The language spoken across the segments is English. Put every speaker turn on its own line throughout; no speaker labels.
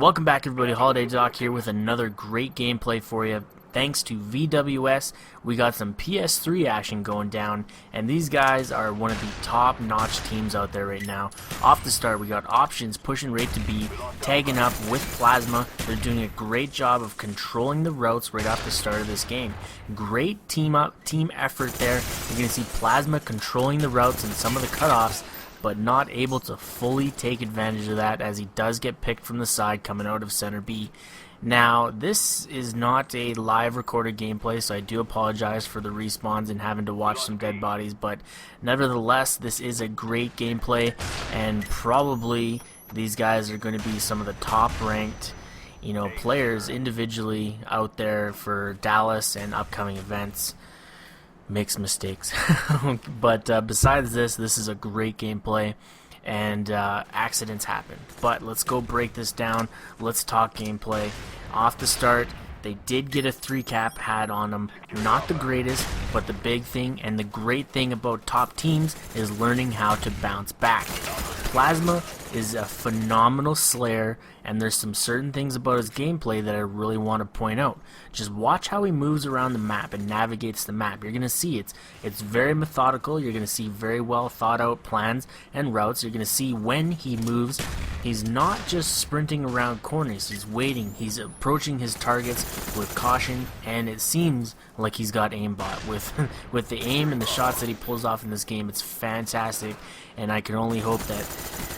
Welcome back, everybody. Holiday Doc here with another great gameplay for you. Thanks to VWS, we got some PS3 action going down, and these guys are one of the top-notch teams out there right now. Off the start, we got Options pushing right to B, tagging up with Plasma. They're doing a great job of controlling the routes right off the start of this game. Great team effort there. You're going to see Plasma controlling the routes and some of the cutoffs, but not able to fully take advantage of that as he does get picked from the side coming out of center B. Now, this is not a live recorded gameplay, so I do apologize for the respawns and having to watch some dead bodies, but nevertheless, this is a great gameplay, and probably these guys are going to be some of the top-ranked, players individually out there for Dallas and upcoming events. Makes mistakes. But besides this is a great gameplay, and accidents happen. But let's go break this down. Let's talk gameplay. Off the start, they did get a 3-cap had on them. Not the greatest, but the big thing and the great thing about top teams is learning how to bounce back. Plasma is a phenomenal slayer, and there's some certain things about his gameplay that I really want to point out. Just watch how he moves around the map and navigates the map. You're going to see it's very methodical. You're going to see very well thought out plans and routes. You're going to see when he moves, he's not just sprinting around corners. He's waiting. He's approaching his targets with caution, and it seems like he's got aimbot. With the aim and the shots that he pulls off in this game, it's fantastic, and I can only hope that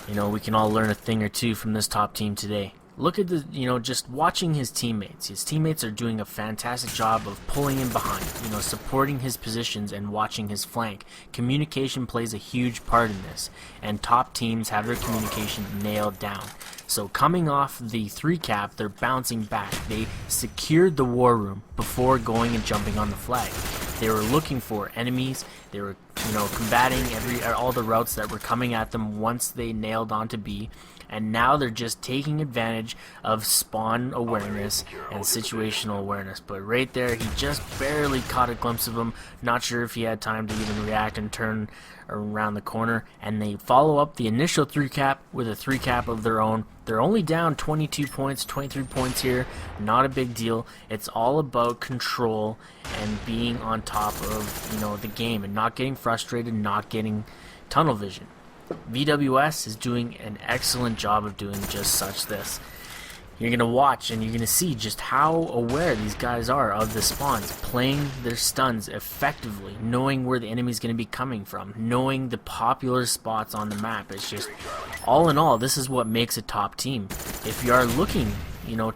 we can all learn a thing or two from this top team today. Look at the, just watching his teammates. His teammates are doing a fantastic job of pulling him behind, supporting his positions and watching his flank. Communication plays a huge part in this, and top teams have their communication nailed down. So coming off the 3-cap, they're bouncing back. They secured the war room before going and jumping on the flag. They were looking for enemies. They were, combating all the routes that were coming at them once they nailed onto B. And now they're just taking advantage of spawn awareness and situational awareness. But right there, he just barely caught a glimpse of him. Not sure if he had time to even react and turn around the corner. And they follow up the initial 3-cap with a 3-cap of their own. They're only down 22 points, 23 points here. Not a big deal. It's all about control and being on top of, the game and not getting frustrated, not getting tunnel vision. VWS is doing an excellent job of doing just such this. You're going to watch and you're going to see just how aware these guys are of the spawns, playing their stuns effectively, knowing where the enemy's going to be coming from, knowing the popular spots on the map. It's just, all in all, this is what makes a top team. If you are looking,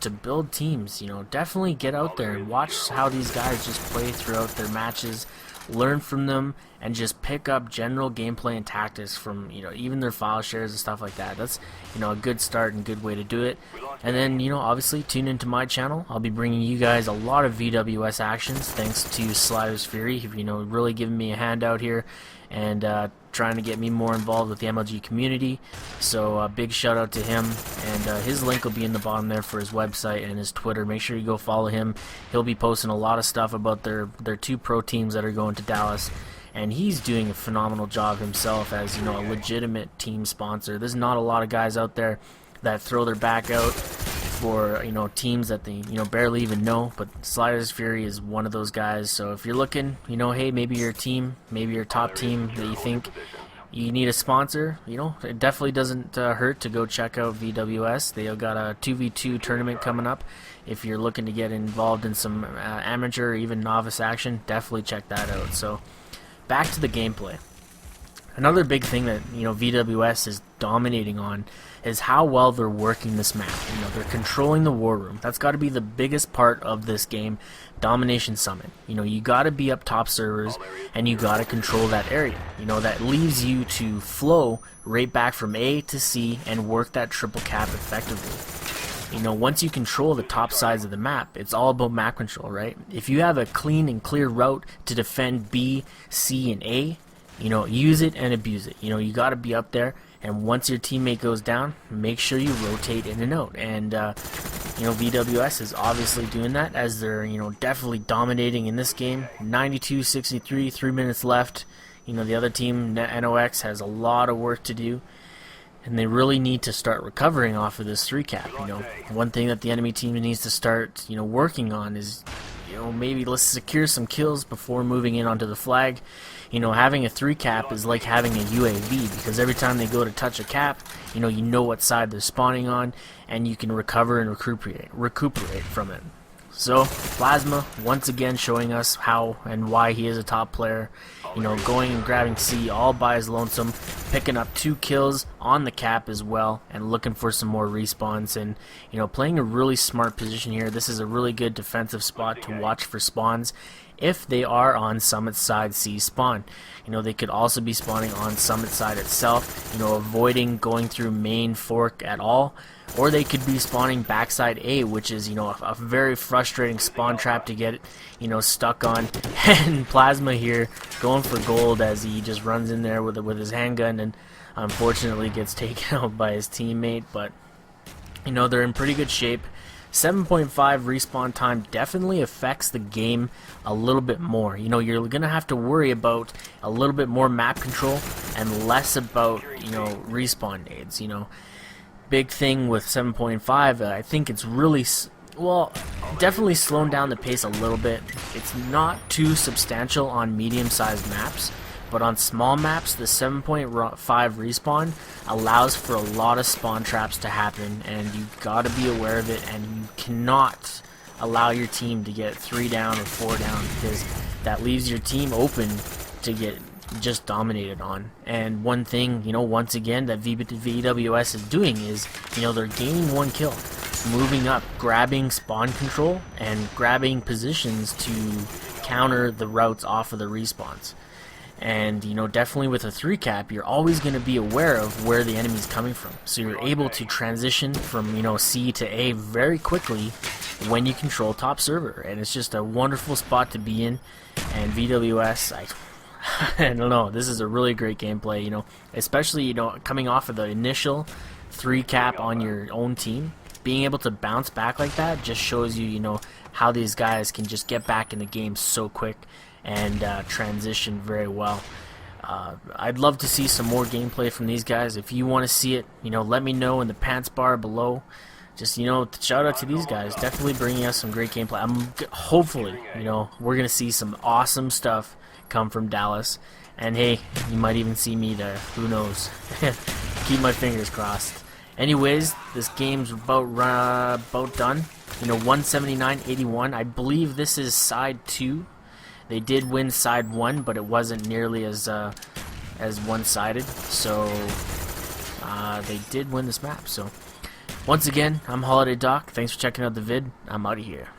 to build teams, definitely get out there and watch how these guys just play throughout their matches. Learn from them and just pick up general gameplay and tactics from even their file shares and stuff like that. That's a good start and good way to do it. And then obviously tune into my channel. I'll be bringing you guys a lot of VWS actions thanks to Slider's Fury, really giving me a hand out here and trying to get me more involved with the MLG community. So a big shout out to him, and his link will be in the bottom there for his website and his Twitter. Make sure you go follow him. He'll be posting a lot of stuff about their 2 pro teams that are going to Dallas, and he's doing a phenomenal job himself as a legitimate team sponsor. There's not a lot of guys out there that throw their back out for teams that they barely even know, but Sliders Fury is one of those guys. So if you're looking, hey, maybe your team, maybe your top team that you think you need a sponsor, it definitely doesn't hurt to go check out VWS. They've got a 2v2 tournament coming up. If you're looking to get involved in some amateur or even novice action, definitely check that out. So back to the gameplay. Another big thing that VWS is dominating on is how well they're working this map. They're controlling the war room. That's got to be the biggest part of this game. Domination Summit. You got to be up top servers, and you got to control that area. That leaves you to flow right back from A to C and work that 3-cap effectively. Once you control the top sides of the map, it's all about map control, right? If you have a clean and clear route to defend B, C, and A, use it and abuse it. You got to be up there, and once your teammate goes down, make sure you rotate in and out. And VWS is obviously doing that, as they're definitely dominating in this game. 92-63, 3 minutes left. The other team, NOX, has a lot of work to do. and they really need to start recovering off of this 3-cap. You know, one thing that the enemy team needs to start, you know, working on is, you know, maybe let's secure some kills before moving in onto the flag. You know, having a 3-cap is like having a UAV, because every time they go to touch a cap, you know what side they're spawning on, and you can recover and recuperate from it. So, Plasma, once again showing us how and why he is a top player. You know, going and grabbing C all by his lonesome, picking up 2 kills on the cap as well, and looking for some more respawns, and, you know, playing a really smart position here. This is a really good defensive spot to watch for spawns if they are on Summit side C spawn. You know, they could also be spawning on Summit side itself, you know, avoiding going through main fork at all, or they could be spawning backside A, which is, you know, a very frustrating spawn trap to get, you know, stuck on. And Plasma here going for gold as he just runs in there with his handgun, and unfortunately gets taken out by his teammate. But, you know, they're in pretty good shape. 7.5 respawn time definitely affects the game a little bit more. You know, you're gonna have to worry about a little bit more map control and less about, you know, respawn nades. You know, big thing with 7.5, I think it's really, well, definitely slowing down the pace a little bit. It's not too substantial on medium-sized maps, but on small maps, the 7.5 respawn allows for a lot of spawn traps to happen, and you've got to be aware of it, and you cannot allow your team to get 3 down or 4 down, because that leaves your team open to get just dominated on. And one thing, you know, once again, that VWS is doing is, you know, they're gaining 1 kill, moving up, grabbing spawn control, and grabbing positions to counter the routes off of the respawns. And, you know, definitely with a 3-cap, you're always going to be aware of where the enemy's coming from. So you're able to transition from, you know, C to A very quickly when you control top server. And it's just a wonderful spot to be in. And VWS, I don't know, this is a really great gameplay, you know, especially, you know, coming off of the initial 3-cap on your own team. Being able to bounce back like that just shows you, you know, how these guys can just get back in the game so quick and transition very well. I'd love to see some more gameplay from these guys. If you want to see it, you know, let me know in the pants bar below. Just, you know, shout out to these guys, definitely bringing us some great gameplay. Hopefully, you know, we're gonna see some awesome stuff come from Dallas, and hey, you might even see me there, who knows. Keep my fingers crossed. Anyways, this game's about done. You know, 179-81. I believe this is side 2. They did win side 1, but it wasn't nearly as one-sided. So they did win this map. So once again, I'm Holiday Doc. Thanks for checking out the vid. I'm out of here.